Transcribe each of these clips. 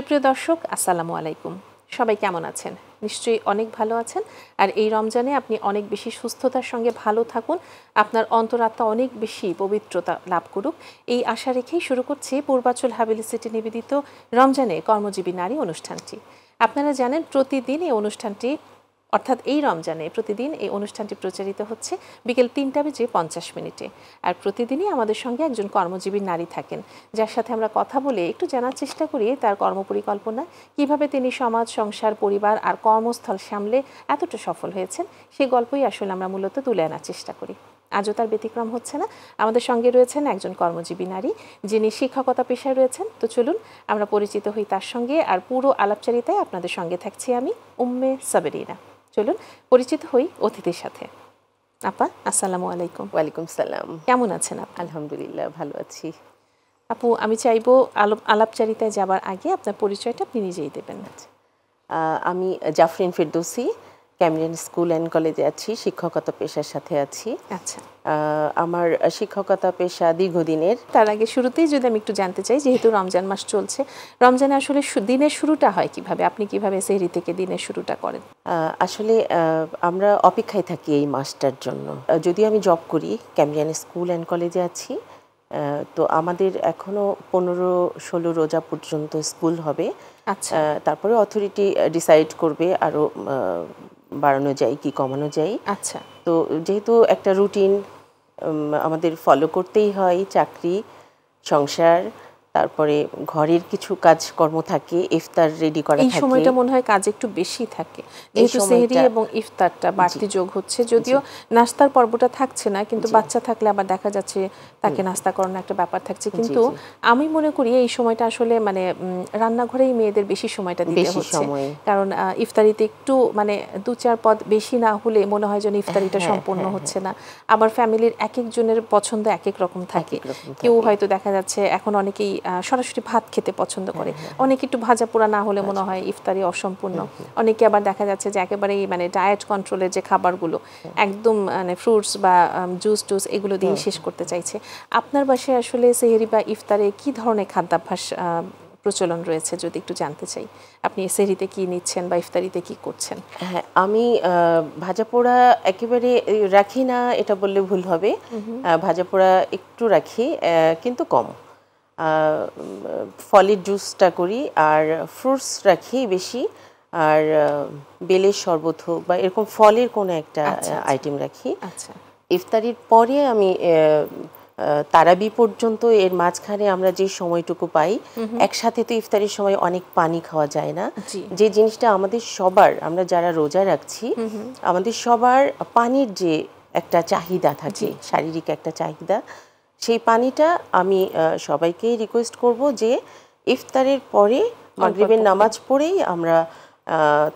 সুপ্রিয় দর্শক, আসসালামু আলাইকুম। সবাই কেমন আছেন? নিশ্চয়ই অনেক ভালো আছেন। আর এই রমজানে আপনি অনেক বেশি সুস্থতার সঙ্গে ভালো থাকুন, আপনার অন্তরাত্মা অনেক বেশি পবিত্রতা লাভ করুক, এই আশা রেখেই শুরু করছি পূর্বাচল হাভেলি সিটি নিবেদিত রমজানে কর্মজীবী নারী অনুষ্ঠানটি। আপনারা জানেন প্রতিদিন এই অনুষ্ঠানটি অর্থাৎ এই রমজানে প্রতিদিন এই অনুষ্ঠানটি প্রচারিত হচ্ছে বিকেল 3:50 আর প্রতিদিনই আমাদের সঙ্গে একজন কর্মজীবী নারী থাকেন, যার সাথে আমরা কথা বলে একটু জানার চেষ্টা করি তার কর্মপরিকল্পনা, কিভাবে তিনি সমাজ, সংসার, পরিবার আর কর্মস্থল সামলে এতটা সফল হয়েছেন, সেই গল্পই আসলে আমরা মূলত তুলে আনার চেষ্টা করি। আজও তার ব্যতিক্রম হচ্ছে না। আমাদের সঙ্গে রয়েছেন একজন কর্মজীবী নারী, যিনি শিক্ষকতা পেশায় রয়েছেন। তো চলুন আমরা পরিচিত হই তার সঙ্গে, আর পুরো আলাপচারিতায় আপনাদের সঙ্গে থাকছি আমি, উম্মে সাবেরিনা। চলুন পরিচিত হই অতিথির সাথে। আপা, আসসালামু আলাইকুম। ওয়ালাইকুম সালাম। কেমন আছেন আপনি? আলহামদুলিল্লাহ, ভালো আছি। আপু, আমি চাইবো আলাপচারিতায় যাবার আগে আপনার পরিচয়টা আপনি নিজেই দেবেন। আমি জাফরিন ফেরদৌসি, ক্যামেরিয়ান স্কুল অ্যান্ড কলেজে আছি, শিক্ষকতা পেশার সাথে আছি। আচ্ছা, আমার শিক্ষকতা পেশা দীর্ঘদিনের। তার আগে শুরুতেই যদি আমি একটু জানতে চাই, যেহেতু রমজান মাস চলছে, রমজানে আসলে দিনের শুরুটা হয় কিভাবে? আপনি কিভাবে সেহরি থেকে দিনের শুরুটা করেন? আসলে আমরা অপেক্ষায় থাকি এই মাসটার জন্য। যদিও আমি জব করি, ক্যামেরিয়ান স্কুল অ্যান্ড কলেজে আছি, তো আমাদের এখনো 15-16 রোজা পর্যন্ত স্কুল হবে। আচ্ছা, তারপরে অথরিটি ডিসাইড করবে আরো বাড়ানো যায় কি কমানো যায়। আচ্ছা। তো যেহেতু একটা রুটিন আমাদের ফলো করতেই হয়, চাকরি, সংসার, তারপরে ঘরের কিছু কাজকর্ম থাকে, ইফতার রেডি করা থাকে। এই সময়টা মনে হয় কাজ একটু বেশি থাকে, যেহেতু সেহরি এবং ইফতারটা বাড়তি যোগ হচ্ছে। যদিও নাস্তার পর্বটা থাকছে না, কিন্তু বাচ্চা থাকলে আবার দেখা যাচ্ছে তাকে নাস্তা করানোর একটা ব্যাপার থাকছে। কিন্তু আমি মনে করি এই সময়টা আসলে মানে রান্নাঘরেই মেয়েদের বেশি সময়টা দিতে হচ্ছে, কারণ ইফতারিতে একটু মানে 2-4 পদ বেশি না হলে মনে হয় যেন ইফতারিটা সম্পূর্ণ হচ্ছে না। আবার ফ্যামিলির এক একজনের পছন্দ এক এক রকম থাকে। কেউ হয়তো দেখা যাচ্ছে এখন অনেকেই সরাসরি ভাত খেতে পছন্দ করে, অনেকে একটু ভাজা পোড়া না হলে মনে হয় ইফতারি অসম্পূর্ণ। অনেকে আবার দেখা যাচ্ছে যে একেবারেই মানে ডায়েট কন্ট্রোলের যে খাবারগুলো একদম মানে ফ্রুটস বা জুস টুস এগুলো দিয়ে শেষ করতে চাইছে। আপনার বাসায় আসলে সেহরি বা ইফতারে কি ধরনের খাদ্যাভ্যাস প্রচলন রয়েছে যদি একটু জানতে চাই? আপনি সেহরিতে কি নিচ্ছেন বা ইফতারিতে কি করছেন? হ্যাঁ, আমি ভাজা পোড়া একেবারে রাখি না, এটা বললে ভুল হবে। ভাজা পোড়া একটু রাখি, কিন্তু কম। ফলের জুসটা করি, আর ফ্রুটস রাখি বেশি, আর বেলের শরবত হোক বা এরকম ফলের কোনো একটা আইটেম রাখি। আচ্ছা, ইফতারির পরে আমি তারাবি পর্যন্ত, এর মাঝখানে আমরা যে সময়টুকু পাই, একসাথে তো ইফতারির সময় অনেক পানি খাওয়া যায় না। যে জিনিসটা আমাদের সবার, আমরা যারা রোজা রাখছি, আমাদের সবার পানির যে একটা চাহিদা থাকে, শারীরিক একটা চাহিদা, সেই পানিটা আমি সবাইকেই রিকোয়েস্ট করব যে ইফতারের পরে মাগরিবের নামাজ পড়েই আমরা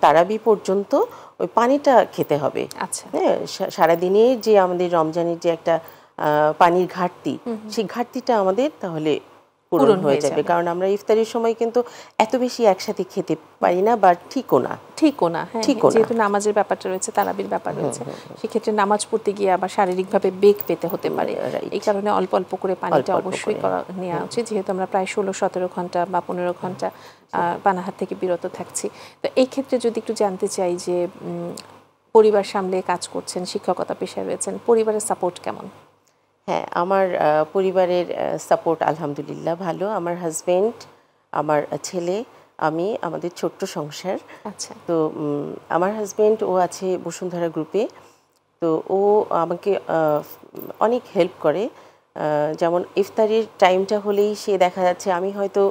তারাবি পর্যন্ত ওই পানিটা খেতে হবে। হ্যাঁ, সারাদিনের যে আমাদের রমজানের যে একটা পানির ঘাটতি, সেই ঘাটতিটা আমাদের তাহলে পূরণ হয়ে যাবে। কারণ আমরা ইফতারের সময় কিন্তু এত বেশি একসাথে খেতে পারি না, বা ঠিকও না। যেহেতু নামাজের ব্যাপারটা রয়েছে, তারাবির ব্যাপার রয়েছে, সেক্ষেত্রে নামাজ পড়তে গিয়ে আবার শারীরিকভাবে বেগ পেতে হতে পারে। এই কারণে অল্প অল্প করে পানিটা অবশ্যই নেওয়া উচিত, যেহেতু আমরা প্রায় 16-17 ঘন্টা বা 15 ঘন্টা পানাহার থেকে বিরত থাকছি। তো এই ক্ষেত্রে যদি একটু জানতে চাই যে পরিবার সামলে কাজ করছেন, শিক্ষকতা পেশায় রয়েছেন, পরিবারের সাপোর্ট কেমন? হ্যাঁ, আমার পরিবারের সাপোর্ট আলহামদুলিল্লাহ ভালো। আমার হাজবেন্ড, আমার ছেলে, আমি, আমাদের ছোট্ট সংসার। আচ্ছা, তো আমার হাজবেন্ড, ও আছে বসুন্ধরা গ্রুপে, তো ও আমাকে অনেক হেল্প করে। যেমন ইফতারির টাইমটা হলেই সে দেখা যাচ্ছে আমি হয়তো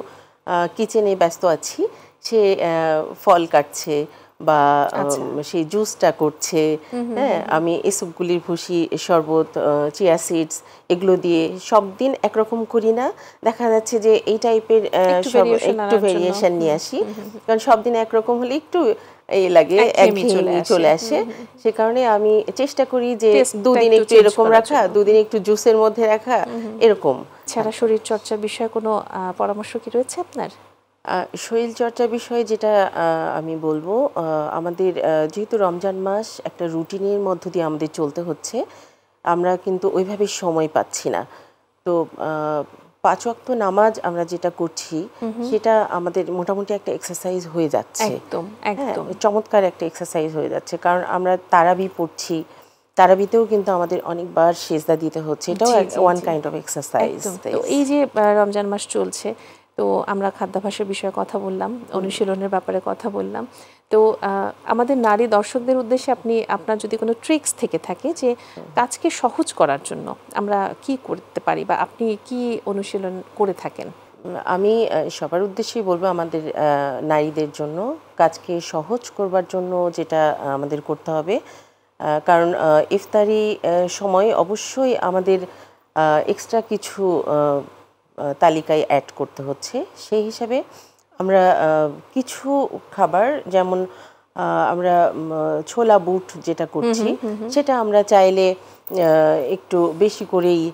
কিচেনে ব্যস্ত আছি, সে ফল কাটছে বা সেই জুসটা করছে। হ্যাঁ, আমি এসবগুলির ভুসি, শরবত, চিয়া সিডস এগুলো দিয়ে সব দিন একরকম করি না, দেখা যাচ্ছে যে এই টাইপের একটু ভেরিয়েশন নিয়ে আসি। কারণ সব দিন একরকম হলে একটু এই লাগে, একঘেয়েমি চলে আসে। সে কারণে আমি চেষ্টা করি যে দুদিন একটু এরকম রাখা, দুদিন একটু জুসের মধ্যে রাখা, এরকম। ছাড়া শরীর চর্চার বিষয়ে কোনো পরামর্শ কি রয়েছে আপনার? শরীর চর্চার বিষয়ে যেটা আমি বলবো, আমাদের যেহেতু রমজান মাস একটা রুটিনের মধ্য দিয়ে আমাদের চলতে হচ্ছে, আমরা কিন্তু ওইভাবে সময় পাচ্ছি না। তো 5 ওয়াক্ত নামাজ আমরা যেটা করছি সেটা আমাদের মোটামুটি একটা এক্সারসাইজ হয়ে যাচ্ছে। একদম একদম চমৎকার একটা এক্সারসাইজ হয়ে যাচ্ছে, কারণ আমরা তারাবি পড়ছি, তারাবিতেও কিন্তু আমাদের অনেকবার সেজদা দিতে হচ্ছে, এটাও ওয়ান কাইন্ড অফ এক্সারসাইজ। তো এই যে রমজান মাস চলছে, তো আমরা খাদ্যাভ্যাসের বিষয়ে কথা বললাম, অনুশীলনের ব্যাপারে কথা বললাম, তো আমাদের নারী দর্শকদের উদ্দেশ্যে আপনার যদি কোনো ট্রিক্স থেকে থাকে যে কাজকে সহজ করার জন্য আমরা কি করতে পারি বা আপনি কি অনুশীলন করে থাকেন? আমি সবার উদ্দেশ্যেই বলবো, আমাদের নারীদের জন্য কাজকে সহজ করবার জন্য যেটা আমাদের করতে হবে, কারণ ইফতারি সময় অবশ্যই আমাদের এক্সট্রা কিছু তালিকায় অ্যাড করতে হচ্ছে। সেই হিসাবে আমরা কিছু খাবার, যেমন আমরা ছোলা বুট যেটা করছি, সেটা আমরা চাইলে একটু বেশি করেই,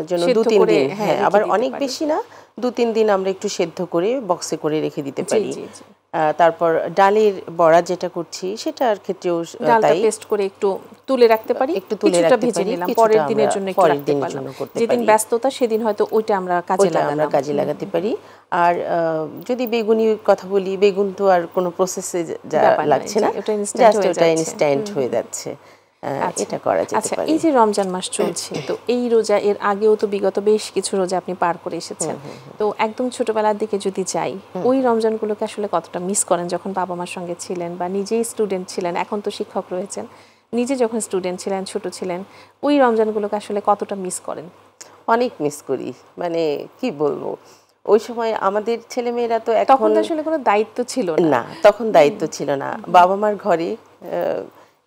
যেন 2-3 দিন, হ্যাঁ আবার অনেক বেশি না, 2-3 দিন আমরা একটু সেদ্ধ করে বক্সে করে রেখে দিতে পারি। তারপর ডালের বড়া যেটা করছি সেটার ক্ষেত্রেও তাই, পেস্ট করে একটু তুলে রাখতে পারি, একটু তুলে রাখতে পারি, নিলাম পরের দিনের জন্য একটু রাখতে পারলাম, যেদিন ব্যস্ততা সেদিন হয়তো ওইটা আমরা কাজে লাগাতে পারি। আর যদি বেগুনির কথা বলি, বেগুন তো আর কোনো প্রসেসে লাগছে না, জাস্ট ওটা ইনস্ট্যান্ট হয়ে যাচ্ছে, এটা করা যেতে পারে। এই যে রমজান মাস চলছে, তো এই রোজা, এর আগেও তো বিগত বেশ কিছু রোজা আপনি পার করে এসেছেন, তো একদম ছোটবেলার দিকে যদি যাই, ওই রমজানগুলোকে আসলে কতটা মিস করেন যখন বাবা মার সঙ্গে ছিলেন বা নিজেই স্টুডেন্ট ছিলেন, এখন তো শিক্ষক রয়েছেন, নিজে যখন স্টুডেন্ট ছিলেন, ছোট ছিলেন, ওই রমজানগুলোকে আসলে কতটা মিস করেন? অনেক মিস করি, মানে কি বলবো, ওই সময় আমাদের ছেলেমেয়েরা তো তখন আসলে কোনো দায়িত্ব ছিল না, তখন দায়িত্ব ছিল না, বাবা মার ঘরে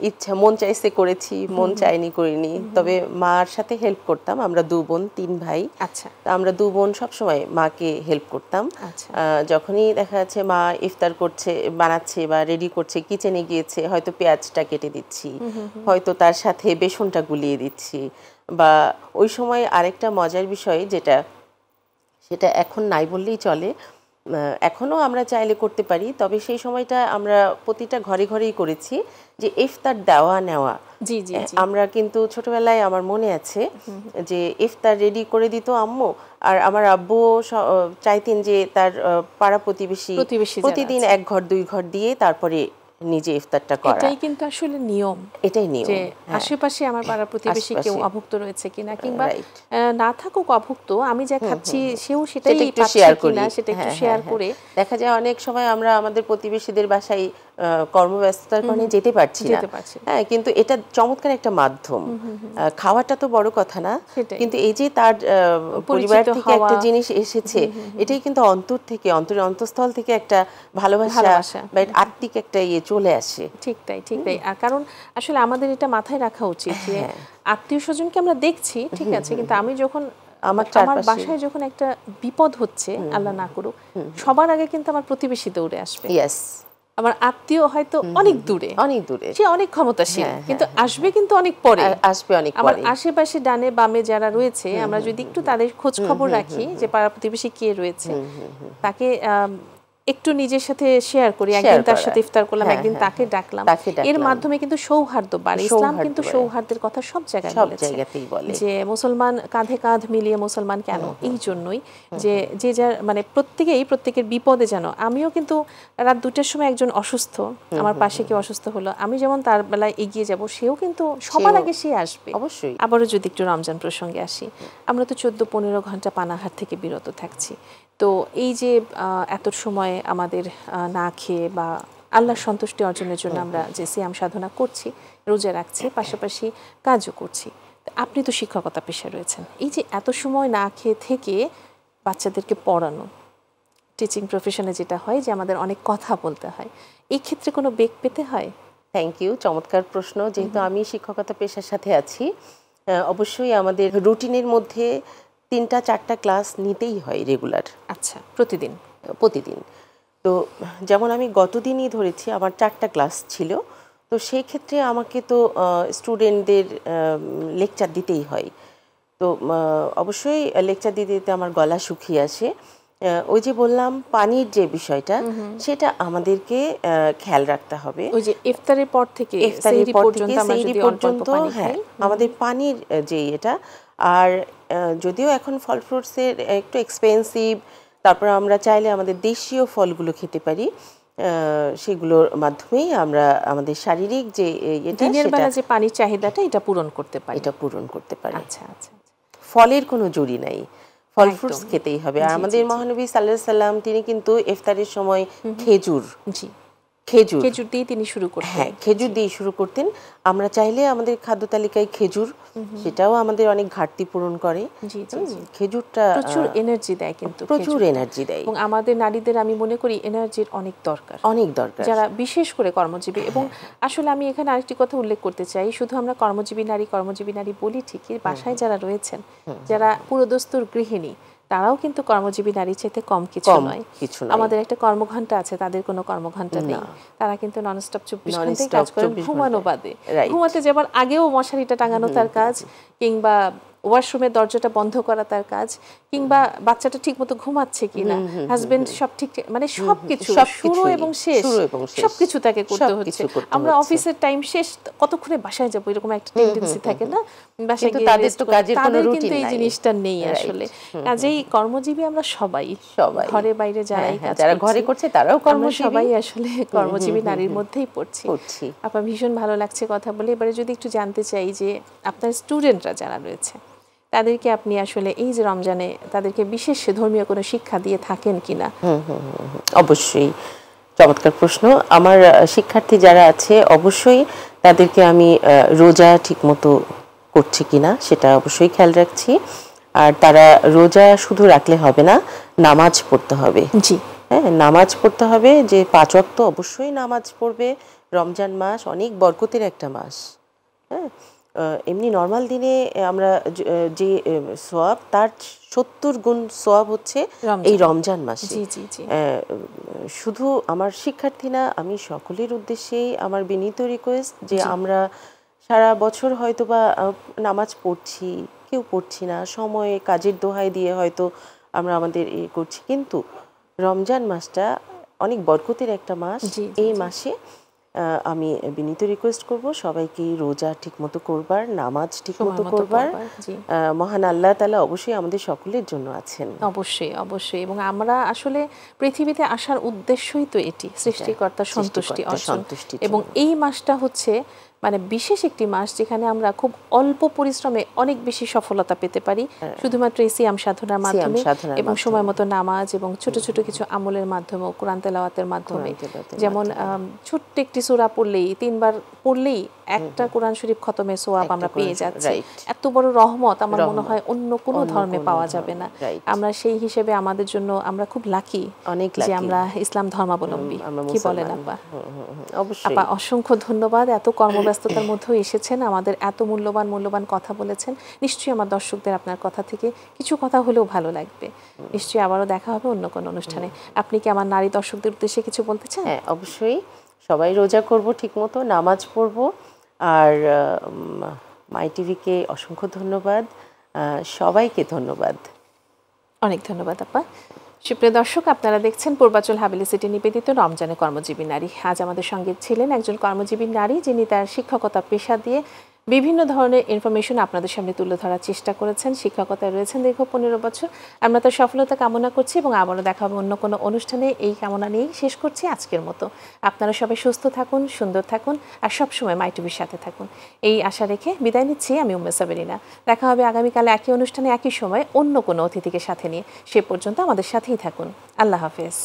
ইচ্ছা মন চাইছে করেছি, মন চাইনি করিনি। তবে মার সাথে হেল্প করতাম, আমরা 2 বোন 3 ভাই। আচ্ছা, আমরা 2 বোন সবসময় মাকে হেল্প করতাম। যখনই দেখা যাচ্ছে মা ইফতার করছে, বানাচ্ছে বা রেডি করছে, কিচেনে গিয়েছে, হয়তো পেঁয়াজটা কেটে দিচ্ছি, হয়তো তার সাথে বেসনটা গুলিয়ে দিচ্ছি, বা ওই সময় আরেকটা মজার বিষয় সেটা এখন নাই বললেই চলে, এখনও আমরা চাইলে করতে পারি, তবে সেই সময়টা আমরা প্রতিটা ঘরে ঘরেই করেছি, যে ইফতার দেওয়া নেওয়া। আমরা কিন্তু ছোটবেলায় আমার মনে আছে যে ইফতার রেডি করে দিত আম্মু, আর আমার আব্বু চাইতেন যে তার পাড়া প্রতিবেশী প্রতিদিন 1 ঘর 2 ঘর দিয়ে তারপরে নিজে ইফতারটা করা। এটাই কিন্তু আসলে নিয়ম, এটাই নিয়ম, যে আশেপাশে আমার পাড়া প্রতিবেশী কেউ অভুক্ত রয়েছে কিনা, কিংবা না থাকুক অভুক্ত, আমি যা খাচ্ছি সেও সেটাই শেয়ার করি, সেটা একটু শেয়ার করে। দেখা যায় অনেক সময় আমরা আমাদের প্রতিবেশীদের বাসায় কর্মব্যস্ততার কারণে যেতে পারছি না, হ্যাঁ, কিন্তু এটা চমৎকার একটা মাধ্যম। খাওয়াটা তো বড় কথা না, কিন্তু এই যে তার পরিবার থেকে একটা জিনিস এসেছে, এটাই কিন্তু অন্তর থেকে, অন্তরের অন্তঃস্থল থেকে একটা ভালোবাসা বা আত্মিক একটা চলে আসে। ঠিক তাই, ঠিক তাই। আর কারণ আসলে আমাদের এটা মাথায় রাখা উচিত যে আত্মীয় স্বজনকে আমরা দেখছি, ঠিক আছে, কিন্তু আমি যখন আমার বাসায় যখন একটা বিপদ হচ্ছে, আল্লাহ না করুক, সবার আগে কিন্তু আমার প্রতিবেশী দৌড়ে আসবে। আমার আত্মীয় হয়তো অনেক দূরে, সে অনেক ক্ষমতাশীল, কিন্তু আসবে কিন্তু অনেক পরে, আমার আশেপাশে ডানে বামে যারা রয়েছে, আমরা যদি একটু তাদের খোঁজ খবর রাখি যে পাড়া প্রতিবেশী কে রয়েছে, তাকে একটু নিজের সাথে শেয়ার করি, একদিন তার সাথে ইফতার করলাম, একদিন তাকে ডাকলাম, এর মাধ্যমে কিন্তু সৌহার্দ্য বাড়ে। ইসলাম কিন্তু সৌহার্দ্যের কথা সব জায়গায় বলে, যে মুসলমান কাঁধে কাঁধ মিলিয়ে মুসলমান কেন, এই জন্যই যে যে যার মানে প্রত্যেকের বিপদে যেন, আমিও কিন্তু রাত 2টার সময় একজন অসুস্থ, আমার পাশে কেউ অসুস্থ হলো, আমি যেমন তার বেলায় এগিয়ে যাব, সেও কিন্তু সবার আগে সে আসবে। অবশ্যই। আবারও যদি একটু রমজান প্রসঙ্গে আসি, আমরা তো 14-15 ঘন্টা পানাহার থেকে বিরত থাকছি, তো এই যে এত সময় আমাদের না খেয়ে বা আল্লাহর সন্তুষ্টি অর্জনের জন্য আমরা যে সিয়াম সাধনা করছি, রোজা রাখছি, পাশাপাশি কাজও করছি, আপনি তো শিক্ষকতা পেশায় রয়েছেন, এই যে এত সময় না খেয়ে থেকে বাচ্চাদেরকে পড়ানো, টিচিং প্রফেশনে যেটা হয় যে আমাদের অনেক কথা বলতে হয়, এই ক্ষেত্রে কোনো বেগ পেতে হয়? থ্যাংক ইউ, চমৎকার প্রশ্ন। যেহেতু আমি শিক্ষকতা পেশার সাথে আছি, অবশ্যই আমাদের রুটিনের মধ্যে 3-4টা ক্লাস নিতেই হয় রেগুলার। আচ্ছা, প্রতিদিন? তো যেমন আমি গতদিনই ধরেছি, আমার 4টা ক্লাস ছিল, তো সেই ক্ষেত্রে আমাকে তো স্টুডেন্টদের লেকচার দিতেই হয়। তো অবশ্যই লেকচার দিতে দিতে আমার গলা শুকিয়ে আসে, ওই যে বললাম পানির যে বিষয়টা, সেটা আমাদেরকে খেয়াল রাখতে হবে। ওই যে ইফতারের পর থেকে সেহরি পর্যন্ত আমরা যদি অল্প অল্প পানি খাই, আমাদের পানির যে এটা। আর যদিও এখন ফল ফ্রুটসের একটু এক্সপেন্সিভ, তারপর আমরা চাইলে আমাদের দেশীয় ফলগুলো খেতে পারি, সেগুলোর মাধ্যমেই আমরা আমাদের শারীরিক যে দিনের বেলা যে পানির চাহিদাটা এটা পূরণ করতে পারি। আচ্ছা আচ্ছা, ফলের কোনো জুড়ি নাই, ফল ফ্রুটস খেতেই হবে। আর আমাদের মহানবী সাল্লাল্লাহু আলাইহি সাল্লাম তিনি কিন্তু ইফতারের সময় খেজুর দিয়ে তিনি শুরু করতেন। হ্যাঁ, খেজুর দিয়ে শুরু করতেন। আমরা চাইলে আমাদের খাদ্য তালিকায় খেজুর, সেটাও আমাদের অনেক ঘাটতি পূরণ করে। খেজুরটা প্রচুর এনার্জি দেয়, কিন্তু প্রচুর এনার্জি দেয়, এবং আমাদের নারীদের আমি মনে করি এনার্জির অনেক দরকার, যারা বিশেষ করে কর্মজীবী। এবং আসলে আমি এখানে আরেকটি কথা উল্লেখ করতে চাই, শুধু আমরা কর্মজীবী নারী বলি ঠিকই, বাসায় যারা রয়েছেন, যারা পুরোদস্তুর গৃহিণী, তারাও কিন্তু কর্মজীবী নারীর চাইতে কম কিছু নয়। আমাদের একটা কর্মঘণ্টা আছে, তাদের কোনো কর্মঘণ্টা নেই। তারা কিন্তু ননস্টপ 24 ঘন্টাই কাজ করেন, ঘুমানো বাদে। ঘুমাতে যাবার আগেও মশারিটা টাঙানো তার কাজ, কিংবা ওয়াশরুমের দরজাটা বন্ধ করা তার কাজ, কিংবা বাচ্চাটা ঠিকমতো ঘুমাচ্ছে কিনা, হাজবেন্ড সব ঠিক, মানে সবকিছু শুরু এবং শেষ সবকিছু তাকে করতে হচ্ছে। আমরা অফিসের টাইম শেষ, কতক্ষণে বাসায় যাবো, এরকম একটা টেন্ডেন্সি থাকে না, বাসায় গিয়ে তাদের কিন্তু এই জিনিসটা নেই আসলে। কাজেই কর্মজীবী আমরা সবাই, ঘরে বাইরে যারা ঘরে করছে তারাও কর্মজীবী, সবাই আসলে কর্মজীবী নারীর মধ্যেই পড়ছি। আপনার ভীষণ ভালো লাগছে কথা বলে। এবারে যদি একটু জানতে চাই যে আপনার স্টুডেন্টরা যারা রয়েছে, তাদেরকে আপনি আসলে এই যে রমজানে তাদেরকে বিশেষ ধর্মীয় কোনো শিক্ষা দিয়ে থাকেন কিনা? অবশ্যই, চমৎকার প্রশ্ন। আমার শিক্ষার্থী যারা আছে, অবশ্যই তাদেরকে আমি রোজা ঠিকমতো করছে কিনা সেটা অবশ্যই খেয়াল রাখছি। আর তারা রোজা শুধু রাখলে হবে না, নামাজ পড়তে হবে। হ্যাঁ, নামাজ পড়তে হবে, যে 5 ওয়াক্ত অবশ্যই নামাজ পড়বে। রমজান মাস অনেক বরকতের একটা মাস। হ্যাঁ, এমনি নর্মাল দিনে আমরা যে সোয়াব, তার 70 গুণ সোয়াব হচ্ছে এই রমজান মাসে। শুধু আমার শিক্ষার্থী না, আমি সকলের উদ্দেশ্যেই আমার বিনীত রিকোয়েস্ট যে আমরা সারা বছর হয়তো বা নামাজ পড়ছি, কেউ পড়ছি না, সময়ে কাজের দোহাই দিয়ে হয়তো আমরা আমাদের করছি, কিন্তু রমজান মাসটা অনেক বরকতের একটা মাস। এই মাসে আমি বিনীত রিকোয়েস্ট করব সবাইকে রোজা ঠিকমতো করবার, নামাজ ঠিকমতো করবার। মহান আল্লাহ তাআলা অবশ্যই আমাদের সকলের জন্য আছেন। অবশ্যই অবশ্যই। এবং আমরা আসলে পৃথিবীতে আসার উদ্দেশ্যই তো এটি, সৃষ্টিকর্তার সন্তুষ্টি অর্জন। এবং এই মাসটা হচ্ছে মানে বিশেষ একটি মাস, যেখানে আমরা খুব অল্প পরিশ্রমে অনেক বেশি সফলতা পেতে পারি, শুধুমাত্র এই সিয়াম সাধনার মাধ্যমে, এবং সময় মতো নামাজ এবং ছোট ছোট কিছু আমলের মাধ্যমে, কোরআন তেলাওয়াতের মাধ্যমে। যেমন ছোট্ট একটি সূরা পড়লেই, 3 বার পড়লেই একটা কোরআন শরীফ খতমের সওয়াব আমরা পেয়ে যাচ্ছি। এত বড় রহমত আমার মনে হয় অন্য কোনো ধর্মে পাওয়া যাবে না। আমরা সেই হিসেবে আমাদের জন্য আমরা খুব লাকি যে আমরা ইসলাম ধর্মাবলম্বী। কি বলেন আপা? আপা, অসংখ্য ধন্যবাদ। এত কর্মব্যস্ততার মধ্যেও এসেছেন, আমাদের এত মূল্যবান কথা বলেছেন। নিশ্চয়ই আমার দর্শকদের আপনার কথা থেকে কিছু কথা হলেও ভালো লাগবে। নিশ্চয়ই আবারও দেখা হবে অন্য কোনো অনুষ্ঠানে। আপনি কি আমার নারী দর্শকদের উদ্দেশ্যে কিছু বলতে চান? হ্যাঁ, অবশ্যই। সবাই রোজা করব, ঠিকমতো নামাজ পড়ব। আর মাই টিভিকে অসংখ্য ধন্যবাদ, সবাইকে ধন্যবাদ। অনেক ধন্যবাদ আপা। সুপ্রিয় দর্শক, আপনারা দেখছেন পূর্বাচল হাভেলি সিটি নিবেদিত রমজানে কর্মজীবী নারী। আজ আমাদের সঙ্গে ছিলেন একজন কর্মজীবী নারী, যিনি তার শিক্ষকতা পেশা দিয়ে বিভিন্ন ধরনের ইনফরমেশন আপনাদের সামনে তুলে ধরার চেষ্টা করেছেন। শিক্ষকতায় রয়েছেন দীর্ঘ 15 বছর। আমরা তার সফলতা কামনা করছি এবং আবারও দেখা হবে অন্য কোনো অনুষ্ঠানে। এই কামনা নিয়েই শেষ করছি আজকের মতো। আপনারা সবাই সুস্থ থাকুন, সুন্দর থাকুন, আর সবসময় মাই টিভির সাথে থাকুন, এই আশা রেখে বিদায় নিচ্ছি আমি উম্মে সাবেরিনা। দেখা হবে আগামীকাল একই অনুষ্ঠানে একই সময় অন্য কোনো অতিথিকে সাথে নিয়ে। সে পর্যন্ত আমাদের সাথেই থাকুন। আল্লাহ হাফেজ।